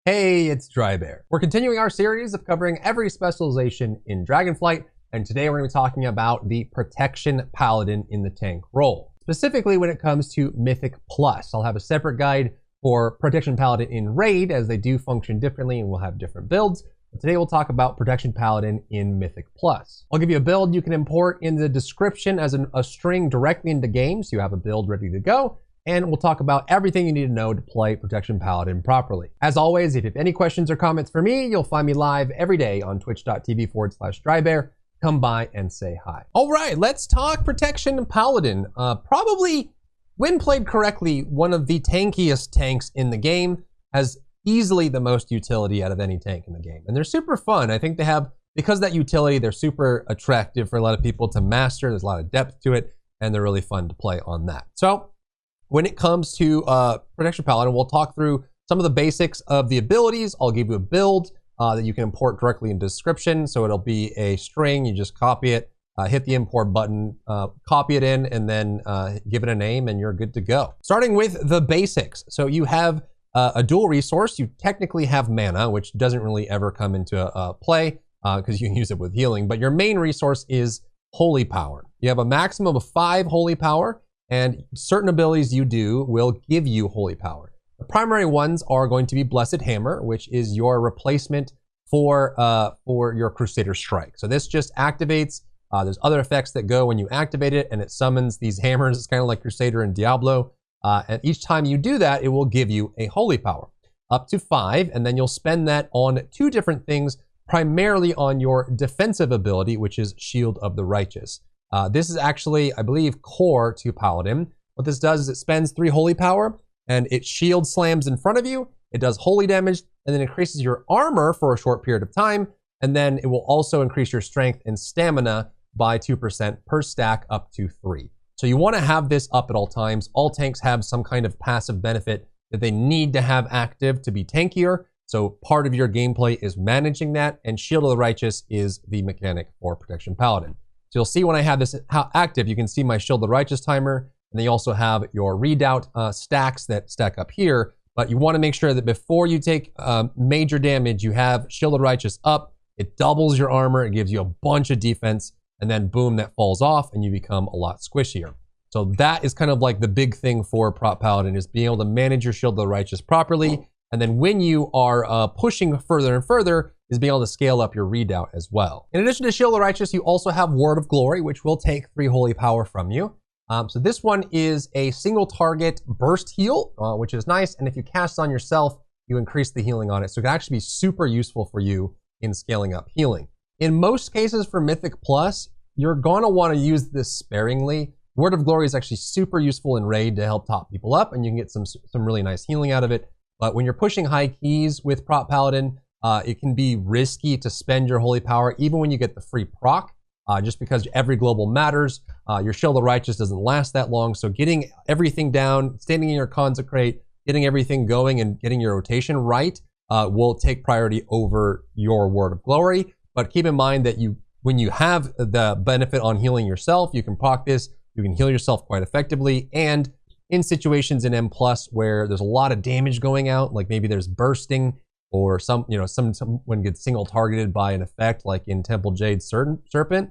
Hey, it's Drybear. We're continuing our series of covering every specialization in Dragonflight, and today we're going to be talking about the Protection Paladin in the tank role. Specifically when it comes to Mythic Plus. I'll have a separate guide for Protection Paladin in Raid, as they do function differently and we'll have different builds. But today we'll talk about Protection Paladin in Mythic Plus. I'll give you a build you can import in the description as a string directly into game, so you have a build ready to go. And we'll talk about everything you need to know to play Protection Paladin properly. As always, if you have any questions or comments for me, you'll find me live every day on twitch.tv/Drybear. Come by and say hi. All right, let's talk Protection Paladin. Probably, when played correctly, one of the tankiest tanks in the game, has easily the most utility out of any tank in the game. And they're super fun. I think they have, because of that utility, they're super attractive for a lot of people to master. There's a lot of depth to it, and they're really fun to play on that. So, when it comes to Protection Paladin, we'll talk through some of the basics of the abilities. I'll give you a build that you can import directly in description. So it'll be a string, you just copy it, hit the import button, copy it in, and then give it a name, and you're good to go. Starting with the basics. So you have a dual resource. You technically have mana, which doesn't really ever come into play because you can use it with healing. But your main resource is Holy Power. You have a maximum of 5 Holy Power, and certain abilities you do will give you Holy Power. The primary ones are going to be Blessed Hammer, which is your replacement for your Crusader Strike. So this just activates. There's other effects that go when you activate it, and it summons these hammers. It's kind of like Crusader and Diablo. And each time you do that, it will give you a Holy Power, up to 5, and then you'll spend that on 2 different things, primarily on your defensive ability, which is Shield of the Righteous. This is actually, I believe, core to Paladin. What this does is it spends 3 Holy Power, and it shield slams in front of you. It does holy damage, and then increases your armor for a short period of time, and then it will also increase your strength and stamina by 2% per stack, up to 3. So you want to have this up at all times. All tanks have some kind of passive benefit that they need to have active to be tankier. So part of your gameplay is managing that, and Shield of the Righteous is the mechanic for Protection Paladin. So you'll see when I have this active, you can see my Shield of the Righteous timer, and then you also have your redoubt stacks that stack up here. But you want to make sure that before you take major damage, you have Shield of the Righteous up. It doubles your armor, it gives you a bunch of defense, and then boom, that falls off, and you become a lot squishier. So that is kind of like the big thing for Prot Paladin, is being able to manage your Shield of the Righteous properly. And then when you are pushing further and further, is being able to scale up your redoubt as well. In addition to Shield of the Righteous, you also have Word of Glory, which will take 3 Holy Power from you. So this one is a single target burst heal, which is nice. And if you cast on yourself, you increase the healing on it. So it can actually be super useful for you in scaling up healing. In most cases for Mythic Plus, you're gonna wanna use this sparingly. Word of Glory is actually super useful in Raid to help top people up, and you can get some really nice healing out of it. But when you're pushing high keys with Prot Paladin, it can be risky to spend your Holy Power, even when you get the free proc, just because every global matters. Your Shield of the Righteous doesn't last that long, so getting everything down, standing in your Consecrate, getting everything going, and getting your rotation right will take priority over your Word of Glory. But keep in mind that when you have the benefit on healing yourself, you can proc this, you can heal yourself quite effectively, and in situations in M+ where there's a lot of damage going out, like maybe there's bursting, or someone gets single targeted by an effect, like in Temple Jade Serpent,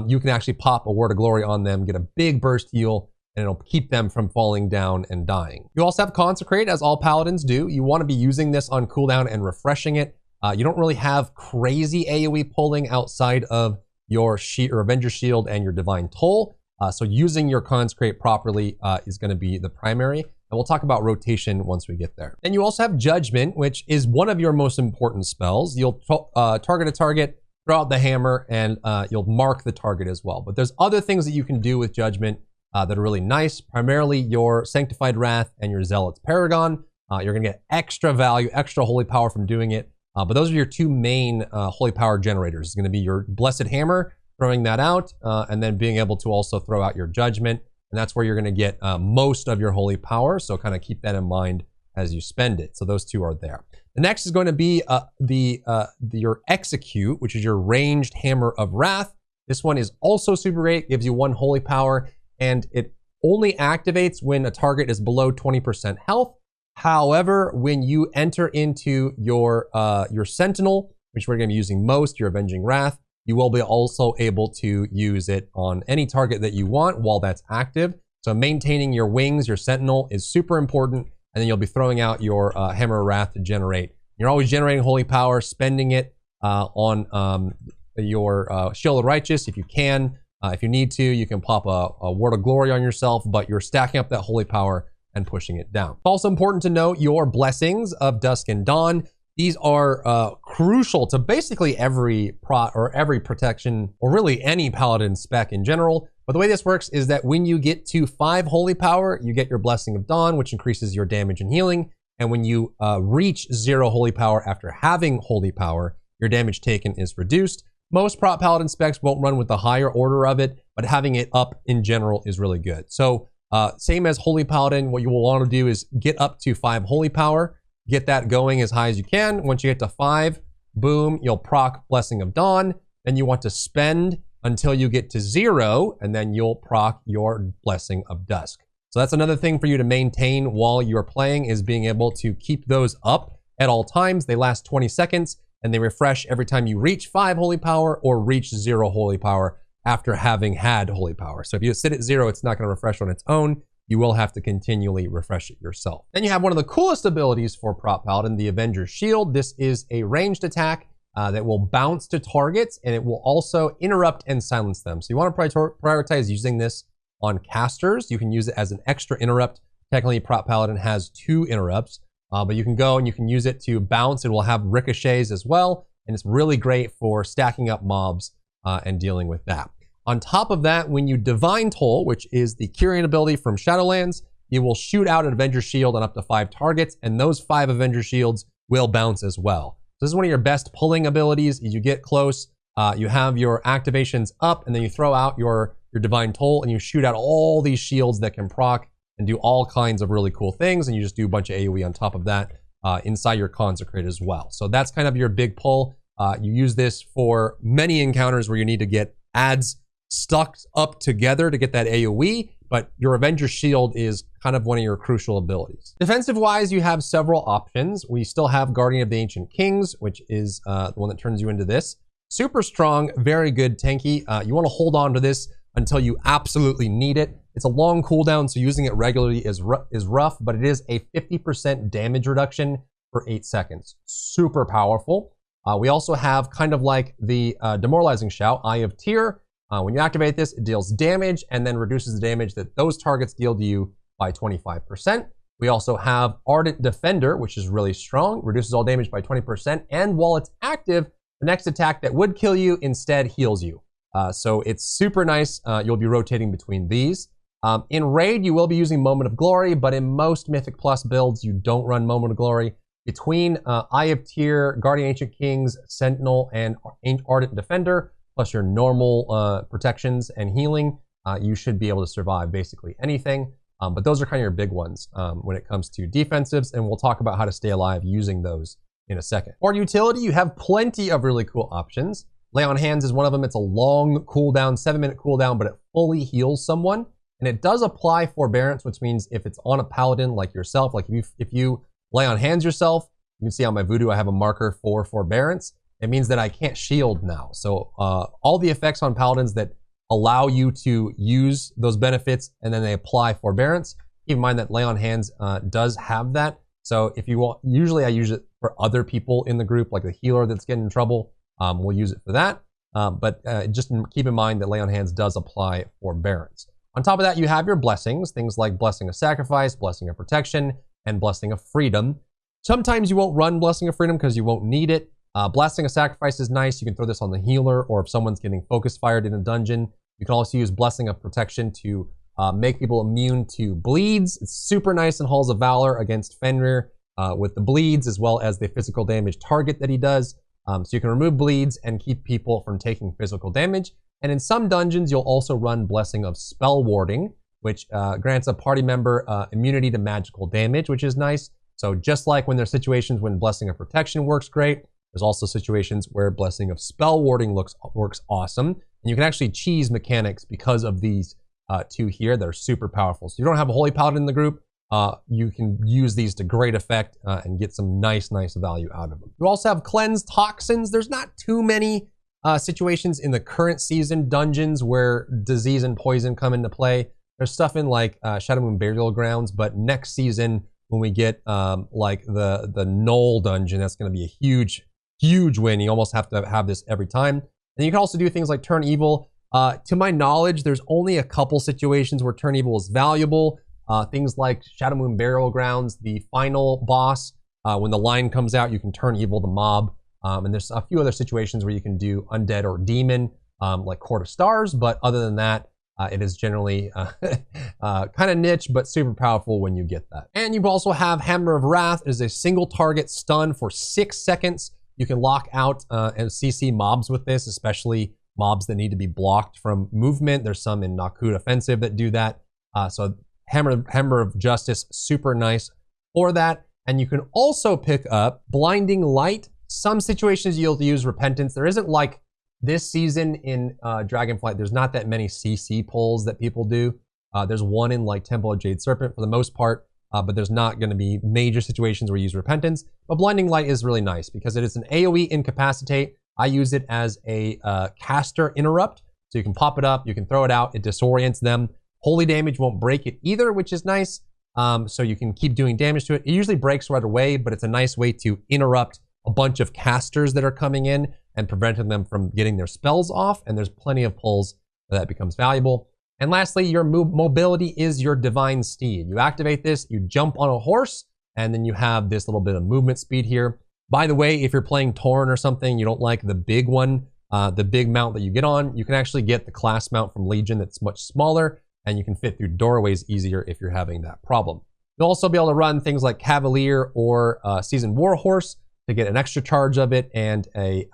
you can actually pop a Word of Glory on them, get a big burst heal, and it'll keep them from falling down and dying. You also have Consecrate, as all Paladins do. You want to be using this on cooldown and refreshing it. You don't really have crazy AoE pulling outside of your Avenger Shield and your Divine Toll. So using your Consecrate properly is going to be the primary. And we'll talk about rotation once we get there. Then you also have Judgment, which is one of your most important spells. You'll target a target, throw out the hammer, and you'll mark the target as well. But there's other things that you can do with Judgment that are really nice. Primarily your Sanctified Wrath and your Zealot's Paragon. You're going to get extra value, extra Holy Power from doing it. But those are your 2 main Holy Power generators. It's going to be your Blessed Hammer, throwing that out, and then being able to also throw out your Judgment. And that's where you're going to get most of your Holy Power. So kind of keep that in mind as you spend it. So those 2 are there. The next is going to be your Execute, which is your ranged Hammer of Wrath. This one is also super great, gives you 1 Holy Power, and it only activates when a target is below 20% health. However, when you enter into your Sentinel, which we're going to be using most, your Avenging Wrath, you will be also able to use it on any target that you want while that's active. So maintaining your wings, your Sentinel, is super important, and then you'll be throwing out your Hammer of Wrath to generate. You're always generating holy power, spending it on your Shield of Righteous if you can. If you need to, you can pop a Word of Glory on yourself, but you're stacking up that holy power and pushing it down. It's also important to note your blessings of Dusk and Dawn. These are crucial to basically every protection, or really any paladin spec in general. But the way this works is that when you get to 5 holy power, you get your Blessing of Dawn, which increases your damage and healing. And when you reach 0 holy power after having holy power, your damage taken is reduced. Most prop paladin specs won't run with the higher order of it, but having it up in general is really good. So same as holy paladin, what you will want to do is get up to 5 holy power, get that going as high as you can. Once you get to 5, boom, you'll proc Blessing of Dawn. Then you want to spend until you get to 0, and then you'll proc your Blessing of Dusk. So that's another thing for you to maintain while you're playing, is being able to keep those up at all times. They last 20 seconds, and they refresh every time you reach 5 holy power or reach 0 holy power after having had holy power. So if you sit at 0, it's not going to refresh on its own. You will have to continually refresh it yourself. Then you have one of the coolest abilities for prop paladin, the Avenger's Shield. This is a ranged attack that will bounce to targets, and it will also interrupt and silence them. So you want to prioritize using this on casters. You can use it as an extra interrupt. Technically, prop paladin has 2 interrupts, but you can go and you can use it to bounce. It will have ricochets as well, and it's really great for stacking up mobs and dealing with that. On top of that, when you Divine Toll, which is the curing ability from Shadowlands, you will shoot out an Avenger's Shield on up to 5 targets, and those 5 Avenger Shields will bounce as well. So this is one of your best pulling abilities. As you get close, you have your activations up, and then you throw out your Divine Toll, and you shoot out all these shields that can proc and do all kinds of really cool things, and you just do a bunch of AoE on top of that inside your Consecrate as well. So that's kind of your big pull. You use this for many encounters where you need to get adds stuck up together to get that AoE, but your Avenger's Shield is kind of one of your crucial abilities. Defensive-wise, you have several options. We still have Guardian of the Ancient Kings, which is the one that turns you into this. Super strong, very good tanky. You want to hold on to this until you absolutely need it. It's a long cooldown, so using it regularly is rough, but it is a 50% damage reduction for 8 seconds. Super powerful. We also have kind of like the Demoralizing Shout, Eye of Tyr. When you activate this, it deals damage and then reduces the damage that those targets deal to you by 25%. We also have Ardent Defender, which is really strong, reduces all damage by 20%, and while it's active, the next attack that would kill you instead heals you. So it's super nice. You'll be rotating between these. In Raid, you will be using Moment of Glory, but in most Mythic Plus builds, you don't run Moment of Glory. Between Eye of Tyr, Guardian Ancient Kings, Sentinel, and Ardent Defender, plus your normal protections and healing, you should be able to survive basically anything. But those are kind of your big ones when it comes to defensives, and we'll talk about how to stay alive using those in a second. For utility, you have plenty of really cool options. Lay on Hands is one of them. It's a long cooldown, 7-minute cooldown, but it fully heals someone. And it does apply Forbearance, which means if it's on a paladin like yourself, like if you Lay on Hands yourself, you can see on my voodoo I have a marker for Forbearance. It means that I can't shield now. So all the effects on paladins that allow you to use those benefits and then they apply Forbearance, keep in mind that Lay on Hands does have that. So if you want, usually I use it for other people in the group, like the healer that's getting in trouble, we'll use it for that. But just keep in mind that Lay on Hands does apply Forbearance. On top of that, you have your blessings, things like Blessing of Sacrifice, Blessing of Protection, and Blessing of Freedom. Sometimes you won't run Blessing of Freedom because you won't need it. Blessing of Sacrifice is nice. You can throw this on the healer, or if someone's getting focus fired in a dungeon. You can also use Blessing of Protection to make people immune to bleeds. It's super nice in Halls of Valor against Fenrir with the bleeds, as well as the physical damage target that he does. So you can remove bleeds and keep people from taking physical damage. And in some dungeons, you'll also run Blessing of Spell Warding, which grants a party member immunity to magical damage, which is nice. So just like when there's situations when Blessing of Protection works great, there's also situations where Blessing of Spell Warding works awesome. And you can actually cheese mechanics because of these two here that are super powerful. So you don't have a Holy Paladin in the group, you can use these to great effect and get some nice value out of them. You also have Cleanse Toxins. There's not too many situations in the current season dungeons where disease and poison come into play. There's stuff in like Shadowlands Burial Grounds, but next season when we get like the Knoll dungeon, that's going to be a huge win. You almost have to have this every time. And you can also do things like Turn Evil. To my knowledge, there's only a couple situations where Turn Evil is valuable. Things like Shadowlands Burial Grounds, the final boss, when the line comes out, you can turn evil the mob. And there's a few other situations where you can do undead or demon, like Court of Stars. But other than that, it is generally kind of niche, but super powerful when you get that. And you also have Hammer of Wrath. It is a single target stun for 6 seconds. You can lock out and CC mobs with this, especially mobs that need to be blocked from movement. There's some in Nakut Offensive that do that. So Hammer of Justice, super nice for that. And you can also pick up Blinding Light. Some situations you'll use Repentance. There isn't like this season in Dragonflight, there's not that many CC pulls that people do. There's one in like Temple of Jade Serpent for the most part, but there's not going to be major situations where you use Repentance. But Blinding Light is really nice because it is an AoE incapacitate. I use it as a caster interrupt. So you can pop it up, you can throw it out, it disorients them. Holy damage won't break it either, which is nice. So you can keep doing damage to it. It usually breaks right away, but it's a nice way to interrupt a bunch of casters that are coming in and preventing them from getting their spells off. And there's plenty of pulls that becomes valuable. And lastly, your mobility is your Divine Steed. You activate this, you jump on a horse, and then you have this little bit of movement speed here. By the way, if you're playing Tauren or something, you don't like the big one, the big mount that you get on, you can actually get the class mount from Legion that's much smaller, and you can fit through doorways easier if you're having that problem. You'll also be able to run things like Cavalier or Seasoned Warhorse to get an extra charge of it and a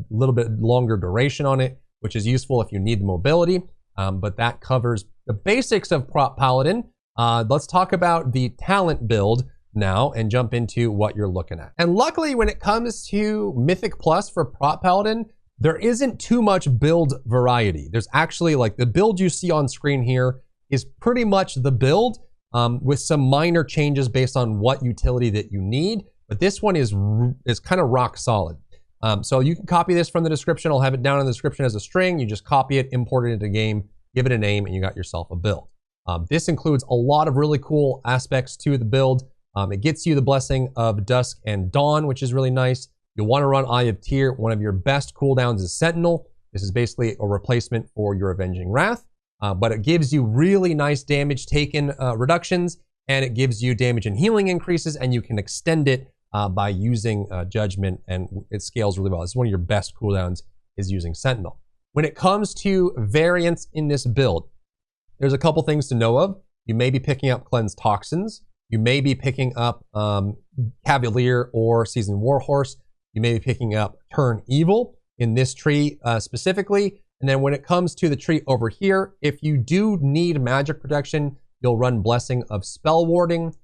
little bit longer duration on it, which is useful if you need the mobility. But that covers the basics of Prop Paladin. Let's talk about the talent build now and jump into what you're looking at. And luckily, when it comes to Mythic Plus for Prop Paladin, there isn't too much build variety. There's actually like the build you see on screen here is pretty much the build with some minor changes based on what utility that you need. But this one is kind of rock solid. So you can copy this from the description. I'll have it down in the description as a string. You just copy it, import it into game, give it a name, and you got yourself a build. This includes a lot of really cool aspects to the build. It gets you the Blessing of Dusk and Dawn, which is really nice. You'll want to run Eye of Tyr. One of your best cooldowns is Sentinel. This is basically a replacement for your Avenging Wrath. But it gives you really nice damage taken reductions, and it gives you damage and healing increases, and you can extend it by using Judgment, and it scales really well. It's one of your best cooldowns is using Sentinel. When it comes to variants in this build, there's a couple things to know of. You may be picking up Cleanse Toxins. You may be picking up Cavalier or Seasoned Warhorse. You may be picking up Turn Evil in this tree specifically. And then when it comes to the tree over here, if you do need magic protection, you'll run Blessing of Spell Warding.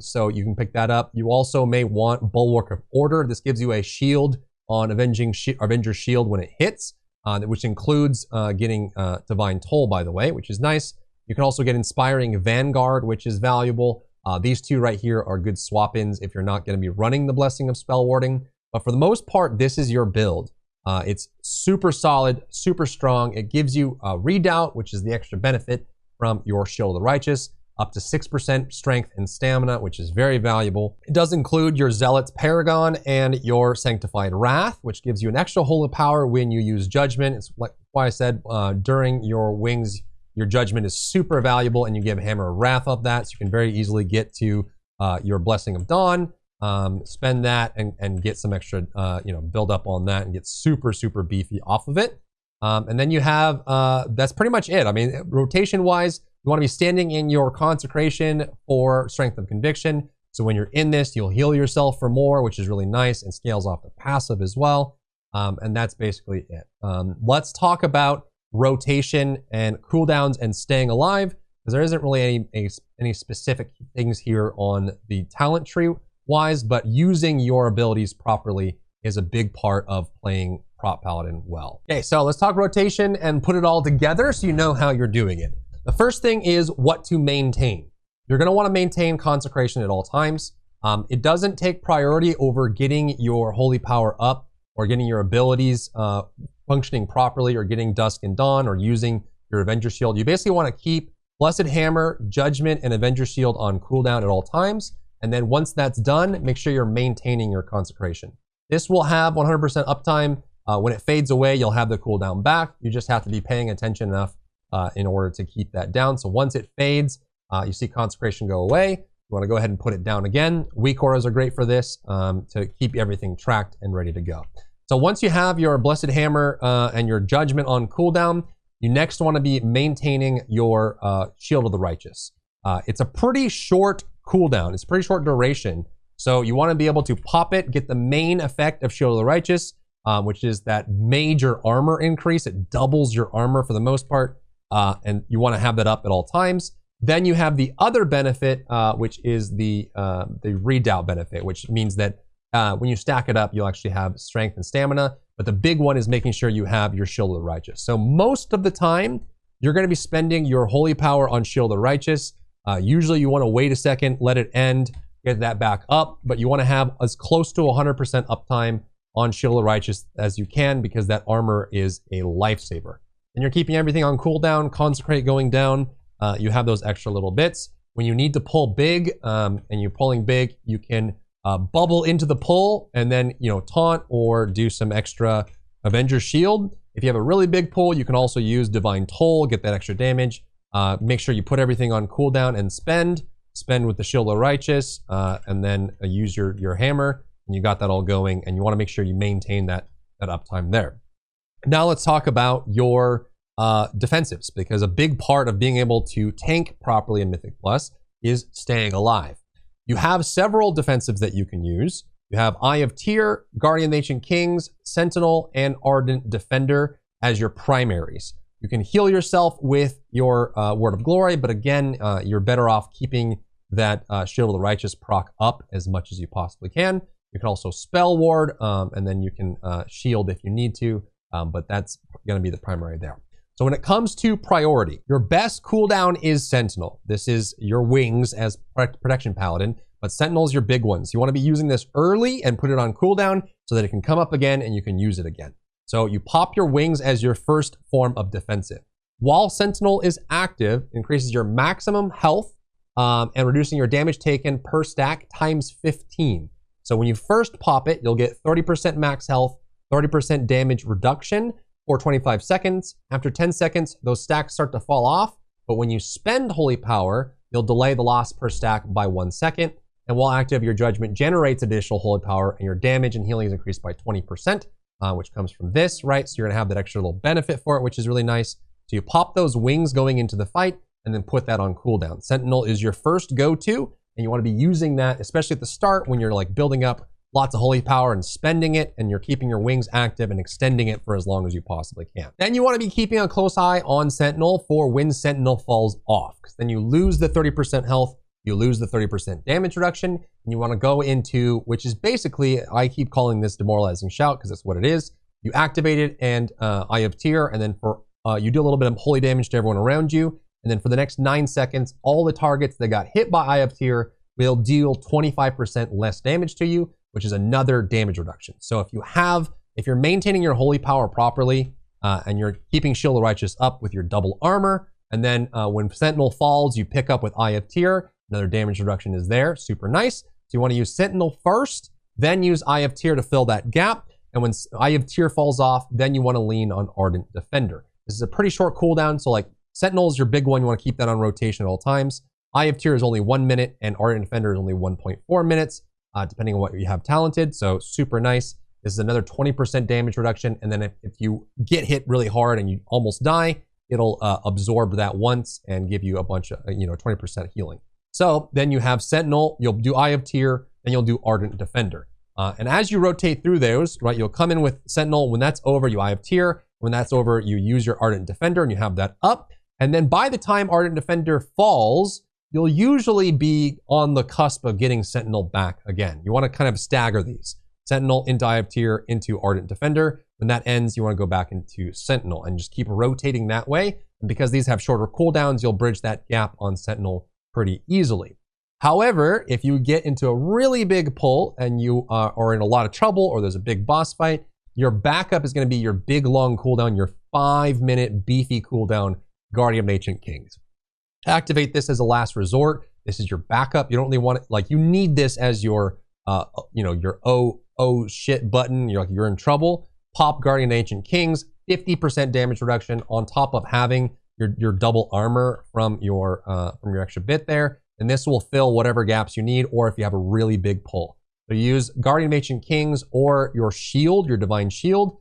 So you can pick that up. You also may want Bulwark of Order. This gives you a shield on Avenger's Shield when it hits, which includes getting Divine Toll, by the way, which is nice. You can also get Inspiring Vanguard, which is valuable. These two right here are good swap-ins if you're not going to be running the Blessing of Spell Warding. But for the most part, this is your build. It's super solid, super strong. It gives you a Redoubt, which is the extra benefit from your Shield of the Righteous, up to 6% strength and stamina, which is very valuable. It does include your Zealot's Paragon and your Sanctified Wrath, which gives you an extra holy power when you use Judgment. It's like why I said during your wings, your Judgment is super valuable, and you give Hammer of Wrath of that, so you can very easily get to your Blessing of Dawn, spend that and get some extra, build up on that and get super, super beefy off of it. And then you have, that's pretty much it. I mean, rotation wise, you want to be standing in your consecration for Strength of Conviction. So when you're in this, you'll heal yourself for more, which is really nice and scales off the passive as well. And that's basically it. Let's talk about rotation and cooldowns and staying alive, because there isn't really any specific things here on the talent tree wise, but using your abilities properly is a big part of playing Prop Paladin well. Okay, so let's talk rotation and put it all together so you know how you're doing it. The first thing is what to maintain. You're going to want to maintain consecration at all times. It doesn't take priority over getting your holy power up or getting your abilities functioning properly or getting Dusk and Dawn or using your Avenger Shield. You basically want to keep Blessed Hammer, Judgment, and Avenger Shield on cooldown at all times. And then once that's done, make sure you're maintaining your consecration. This will have 100% uptime. When it fades away, you'll have the cooldown back. You just have to be paying attention enough in order to keep that down. So once it fades, you see consecration go away. You want to go ahead and put it down again. Weak auras are great for this to keep everything tracked and ready to go. So once you have your Blessed Hammer and your Judgment on cooldown, you next want to be maintaining your Shield of the Righteous. It's a pretty short cooldown. It's a pretty short duration. So you want to be able to pop it, get the main effect of Shield of the Righteous, which is that major armor increase. It doubles your armor for the most part, and you want to have that up at all times. Then you have the other benefit, which is the redoubt benefit, which means that when you stack it up, you'll actually have strength and stamina. But the big one is making sure you have your Shield of the Righteous. So most of the time, you're going to be spending your holy power on Shield of the Righteous. Usually you want to wait a second, let it end, get that back up, but you want to have as close to 100% uptime on Shield of the Righteous as you can, because that armor is a lifesaver. And you're keeping everything on cooldown, Consecrate going down. You have those extra little bits. When you need to pull big, and you're pulling big, you can bubble into the pull and then, taunt or do some extra Avenger Shield. If you have a really big pull, you can also use Divine Toll, get that extra damage. Make sure you put everything on cooldown and spend with the Shield of the Righteous, and then use your hammer, and you got that all going, and you want to make sure you maintain that uptime there. Now let's talk about your defensives, because a big part of being able to tank properly in Mythic Plus is staying alive. You have several defensives that you can use. You have Eye of Tyr, Guardian of the Ancient Kings, Sentinel, and Ardent Defender as your primaries. You can heal yourself with your Word of Glory, but again, you're better off keeping that Shield of the Righteous proc up as much as you possibly can. You can also Spell Ward, and then you can shield if you need to, but that's going to be the primary there. So when it comes to priority, your best cooldown is Sentinel. This is your wings as Protection Paladin, but Sentinel is your big ones. You want to be using this early and put it on cooldown so that it can come up again and you can use it again. So you pop your wings as your first form of defensive. While Sentinel is active, it increases your maximum health and reducing your damage taken per stack times 15. So when you first pop it, you'll get 30% max health, 30% damage reduction for 25 seconds. After 10 seconds, those stacks start to fall off. But when you spend Holy Power, you'll delay the loss per stack by 1 second. And while active, your Judgment generates additional Holy Power, and your damage and healing is increased by 20%. Which comes from this, right? So you're gonna have that extra little benefit for it, which is really nice. So you pop those wings going into the fight and then put that on cooldown. Sentinel is your first go-to, and you wanna be using that, especially at the start when you're like building up lots of holy power and spending it, and you're keeping your wings active and extending it for as long as you possibly can. Then you wanna be keeping a close eye on Sentinel for when Sentinel falls off, because then you lose the 30% health, you lose the 30% damage reduction, and you want to go into, which is basically, I keep calling this Demoralizing Shout because that's what it is. You activate it and Eye of Tyr, and then for you do a little bit of holy damage to everyone around you, and then for the next 9 seconds, all the targets that got hit by Eye of Tyr will deal 25% less damage to you, which is another damage reduction. So if you're maintaining your holy power properly, and you're keeping Shield of the Righteous up with your double armor, and then when Sentinel falls, you pick up with Eye of Tyr. Another damage reduction is there, super nice. So you want to use Sentinel first, then use Eye of Tyr to fill that gap. And when Eye of Tyr falls off, then you want to lean on Ardent Defender. This is a pretty short cooldown, so like Sentinel is your big one. You want to keep that on rotation at all times. Eye of Tyr is only 1 minute, and Ardent Defender is only 1.4 minutes, depending on what you have talented. So super nice. This is another 20% damage reduction. And then if you get hit really hard and you almost die, it'll absorb that once and give you a bunch of 20% healing. So then you have Sentinel, you'll do Eye of Tyr, and you'll do Ardent Defender. And as you rotate through those, right, you'll come in with Sentinel. When that's over, you Eye of Tyr. When that's over, you use your Ardent Defender, and you have that up. And then by the time Ardent Defender falls, you'll usually be on the cusp of getting Sentinel back again. You want to kind of stagger these. Sentinel into Eye of Tyr, into Ardent Defender. When that ends, you want to go back into Sentinel and just keep rotating that way. And because these have shorter cooldowns, you'll bridge that gap on Sentinel pretty easily. However, if you get into a really big pull and you are in a lot of trouble or there's a big boss fight, your backup is going to be your big long cooldown, your 5-minute beefy cooldown Guardian of Ancient Kings. Activate this as a last resort. This is your backup. You don't really want it, like, you need this as your, your oh shit button. You're in trouble. Pop Guardian of Ancient Kings, 50% damage reduction on top of having your double armor from your extra bit there. And this will fill whatever gaps you need, or if you have a really big pull. So use Guardian of Ancient Kings or your shield, your Divine Shield,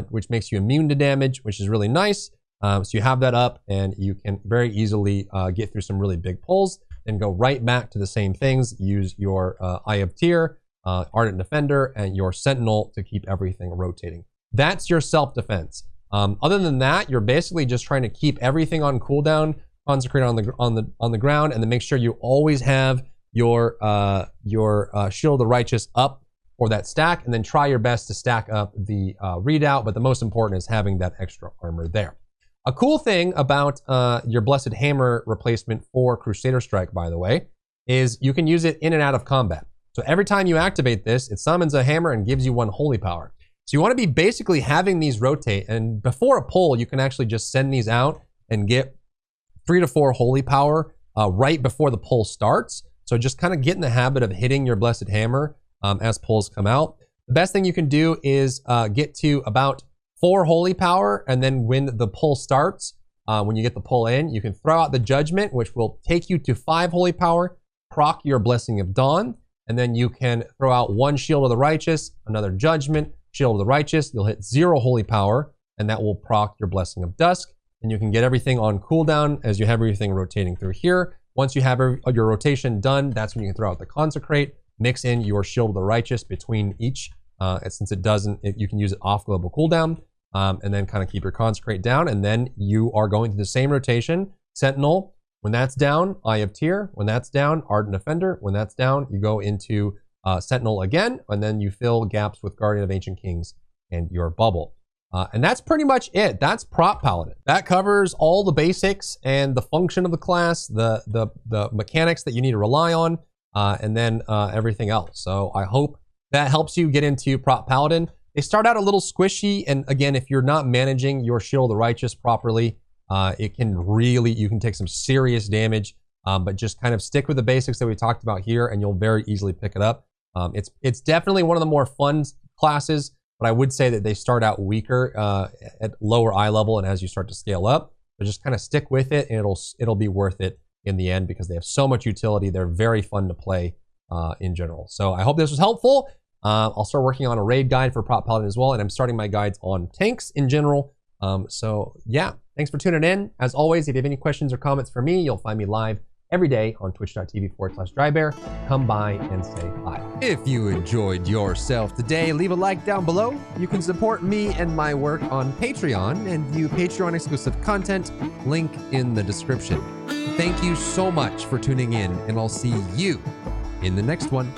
which makes you immune to damage, which is really nice. So you have that up and you can very easily get through some really big pulls and go right back to the same things. Use your Eye of Tyr, Ardent Defender, and your Sentinel to keep everything rotating. That's your self-defense. Other than that, you're basically just trying to keep everything on cooldown, concentrate on the ground, and then make sure you always have your Shield of the Righteous up for that stack, and then try your best to stack up the readout. But the most important is having that extra armor there. A cool thing about your Blessed Hammer replacement for Crusader Strike, by the way, is you can use it in and out of combat. So every time you activate this, it summons a hammer and gives you 1 holy power. So you want to be basically having these rotate, and before a pull, you can actually just send these out and get 3 to 4 holy power right before the pull starts. So just kind of get in the habit of hitting your Blessed Hammer as pulls come out. The best thing you can do is get to about 4 holy power, and then when the pull starts, when you get the pull in, you can throw out the Judgment, which will take you to 5 holy power, proc your Blessing of Dawn, and then you can throw out 1 Shield of the Righteous, another Judgment, Shield of the Righteous. You'll hit 0 holy power, and that will proc your Blessing of Dusk, and you can get everything on cooldown as you have everything rotating through here. Once you have your rotation done, that's when you can throw out the Consecrate, mix in your Shield of the Righteous between each, since you can use it off global cooldown, and then kind of keep your Consecrate down, and then you are going through the same rotation. Sentinel, when that's down, Eye of Tyr. When that's down, Ardent Defender. When that's down, you go into Sentinel again, and then you fill gaps with Guardian of Ancient Kings and your bubble. And that's pretty much it. That's Prop Paladin. That covers all the basics and the function of the class, the mechanics that you need to rely on, and then everything else. So I hope that helps you get into Prop Paladin. They start out a little squishy, and again, if you're not managing your Shield of the Righteous properly, you can take some serious damage, but just kind of stick with the basics that we talked about here, and you'll very easily pick it up. It's definitely one of the more fun classes, but I would say that they start out weaker at lower eye level, and as you start to scale up, but just kind of stick with it, and it'll be worth it in the end because they have so much utility. They're very fun to play in general. So I hope this was helpful. I'll start working on a raid guide for Prop Paladin as well, and I'm starting my guides on tanks in general. So yeah, thanks for tuning in. As always, if you have any questions or comments for me, you'll find me live every day on twitch.tv/Drybear. Come by and say hi. If you enjoyed yourself today, leave a like down below. You can support me and my work on Patreon and view Patreon exclusive content, link in the description. Thank you so much for tuning in, and I'll see you in the next one.